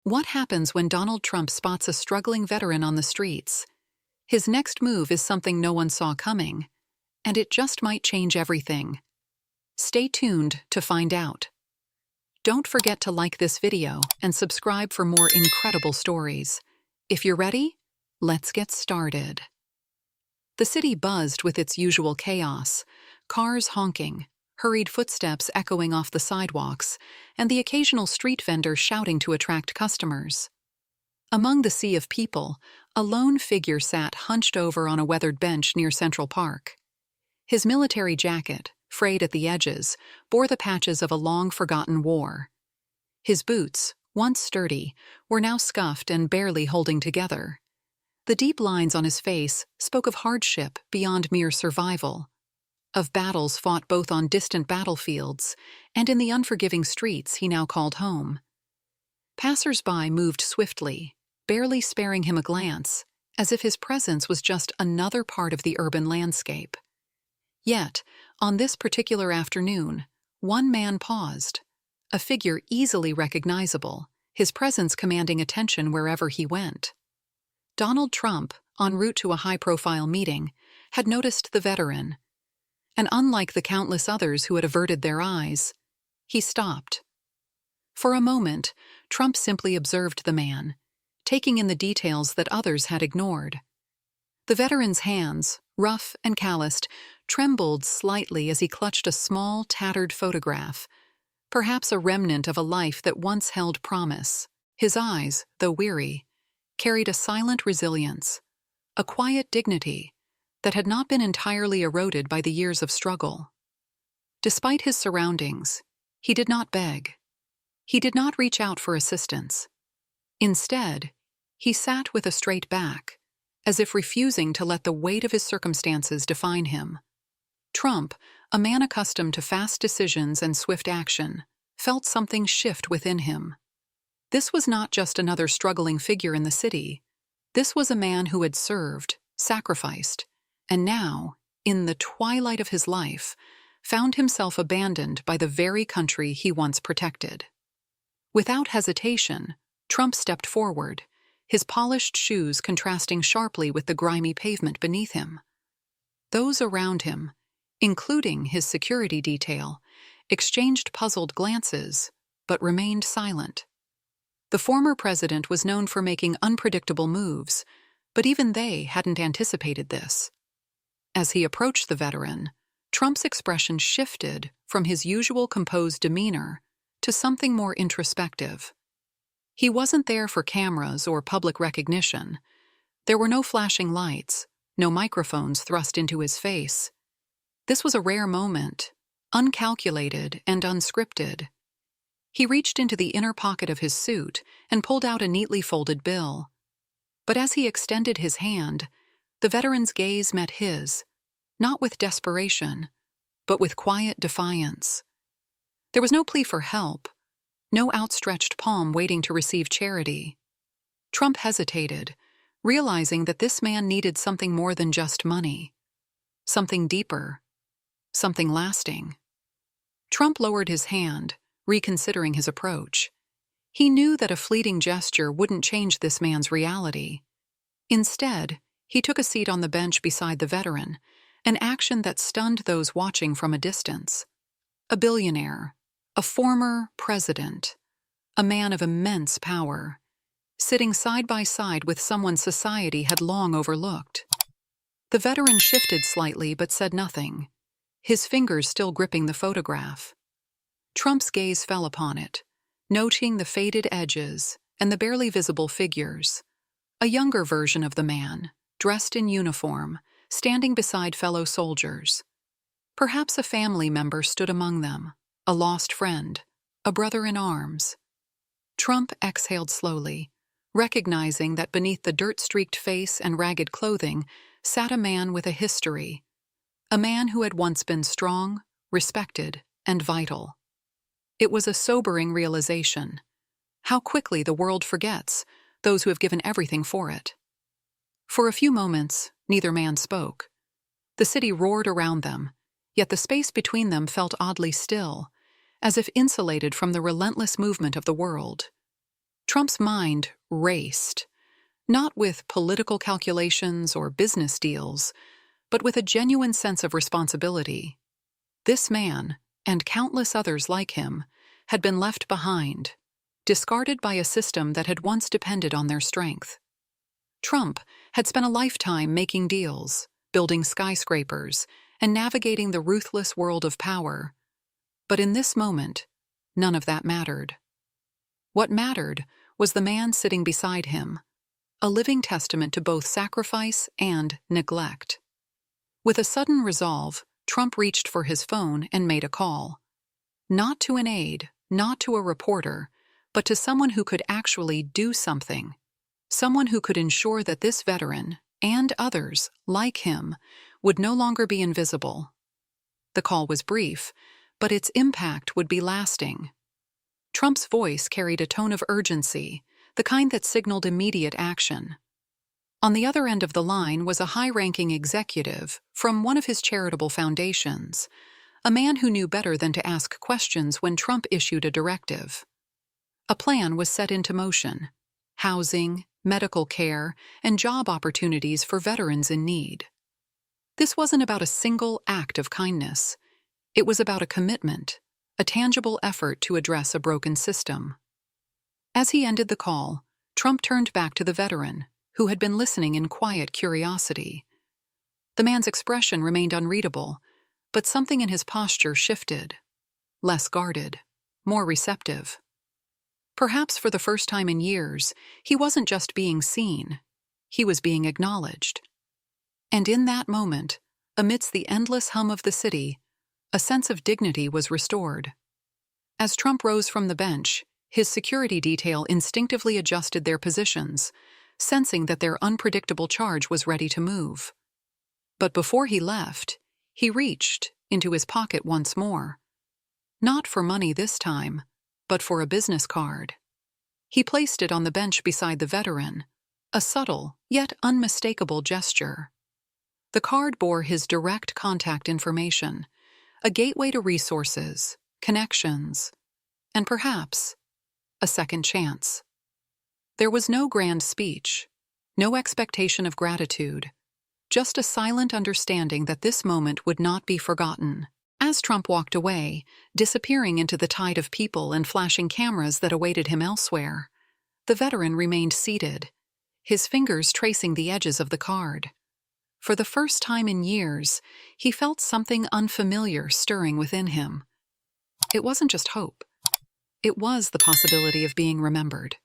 What happens when Donald Trump spots a struggling veteran on the streets? His next move is something no one saw coming, and it just might change everything. Stay tuned to find out. Don't forget to like this video and subscribe for more incredible stories. If you're ready, let's get started. The city buzzed with its usual chaos, cars honking, hurried footsteps echoing off the sidewalks, and the occasional street vendor shouting to attract customers. Among the sea of people, a lone figure sat hunched over on a weathered bench near Central Park. His military jacket, frayed at the edges, bore the patches of a long-forgotten war. His boots, once sturdy, were now scuffed and barely holding together. The deep lines on his face spoke of hardship beyond mere survival, of battles fought both on distant battlefields and in the unforgiving streets he now called home. Passers-by moved swiftly, barely sparing him a glance, as if his presence was just another part of the urban landscape. Yet, on this particular afternoon, one man paused, a figure easily recognizable, his presence commanding attention wherever he went. Donald Trump, en route to a high-profile meeting, had noticed the veteran, and unlike the countless others who had averted their eyes, he stopped. For a moment, Trump simply observed the man, taking in the details that others had ignored. The veteran's hands, rough and calloused, trembled slightly as he clutched a small, tattered photograph, perhaps a remnant of a life that once held promise. His eyes, though weary, carried a silent resilience, a quiet dignity that had not been entirely eroded by the years of struggle. Despite his surroundings, he did not beg. He did not reach out for assistance. Instead, he sat with a straight back, as if refusing to let the weight of his circumstances define him. Trump, a man accustomed to fast decisions and swift action, felt something shift within him. This was not just another struggling figure in the city. This was a man who had served, sacrificed, and now, in the twilight of his life, found himself abandoned by the very country he once protected. Without hesitation, Trump stepped forward, his polished shoes contrasting sharply with the grimy pavement beneath him. Those around him, including his security detail, exchanged puzzled glances, but remained silent. The former president was known for making unpredictable moves, but even they hadn't anticipated this. As he approached the veteran, Trump's expression shifted from his usual composed demeanor to something more introspective. He wasn't there for cameras or public recognition. There were no flashing lights, no microphones thrust into his face. This was a rare moment, uncalculated and unscripted. He reached into the inner pocket of his suit and pulled out a neatly folded bill. But as he extended his hand, the veteran's gaze met his, not with desperation, but with quiet defiance. There was no plea for help, no outstretched palm waiting to receive charity. Trump hesitated, realizing that this man needed something more than just money, something deeper, something lasting. Trump lowered his hand, reconsidering his approach. He knew that a fleeting gesture wouldn't change this man's reality. Instead, he took a seat on the bench beside the veteran, an action that stunned those watching from a distance. A billionaire, a former president, a man of immense power, sitting side by side with someone society had long overlooked. The veteran shifted slightly but said nothing, his fingers still gripping the photograph. Trump's gaze fell upon it, noting the faded edges and the barely visible figures. A younger version of the man, dressed in uniform, standing beside fellow soldiers. Perhaps a family member stood among them, a lost friend, a brother in arms. Trump exhaled slowly, recognizing that beneath the dirt-streaked face and ragged clothing sat a man with a history, a man who had once been strong, respected, and vital. It was a sobering realization. How quickly the world forgets those who have given everything for it. For a few moments, neither man spoke. The city roared around them, yet the space between them felt oddly still, as if insulated from the relentless movement of the world. Trump's mind raced, not with political calculations or business deals, but with a genuine sense of responsibility. This man, and countless others like him, had been left behind, discarded by a system that had once depended on their strength. Trump had spent a lifetime making deals, building skyscrapers, and navigating the ruthless world of power. But in this moment, none of that mattered. What mattered was the man sitting beside him, a living testament to both sacrifice and neglect. With a sudden resolve, Trump reached for his phone and made a call. Not to an aide, not to a reporter, but to someone who could actually do something. Someone who could ensure that this veteran, and others like him, would no longer be invisible. The call was brief, but its impact would be lasting. Trump's voice carried a tone of urgency, the kind that signaled immediate action. On the other end of the line was a high-ranking executive from one of his charitable foundations, a man who knew better than to ask questions when Trump issued a directive. A plan was set into motion: housing, medical care, and job opportunities for veterans in need. This wasn't about a single act of kindness. It was about a commitment, a tangible effort to address a broken system. As he ended the call, Trump turned back to the veteran, who had been listening in quiet curiosity. The man's expression remained unreadable, but something in his posture shifted. Less guarded, more receptive. Perhaps for the first time in years, he wasn't just being seen, he was being acknowledged. And in that moment, amidst the endless hum of the city, a sense of dignity was restored. As Trump rose from the bench, his security detail instinctively adjusted their positions, sensing that their unpredictable charge was ready to move. But before he left, he reached into his pocket once more. Not for money this time, but for a business card. He placed it on the bench beside the veteran, a subtle yet unmistakable gesture. The card bore his direct contact information, a gateway to resources, connections, and perhaps a second chance. There was no grand speech, no expectation of gratitude, just a silent understanding that this moment would not be forgotten. As Trump walked away, disappearing into the tide of people and flashing cameras that awaited him elsewhere, the veteran remained seated, his fingers tracing the edges of the card. For the first time in years, he felt something unfamiliar stirring within him. It wasn't just hope. It was the possibility of being remembered.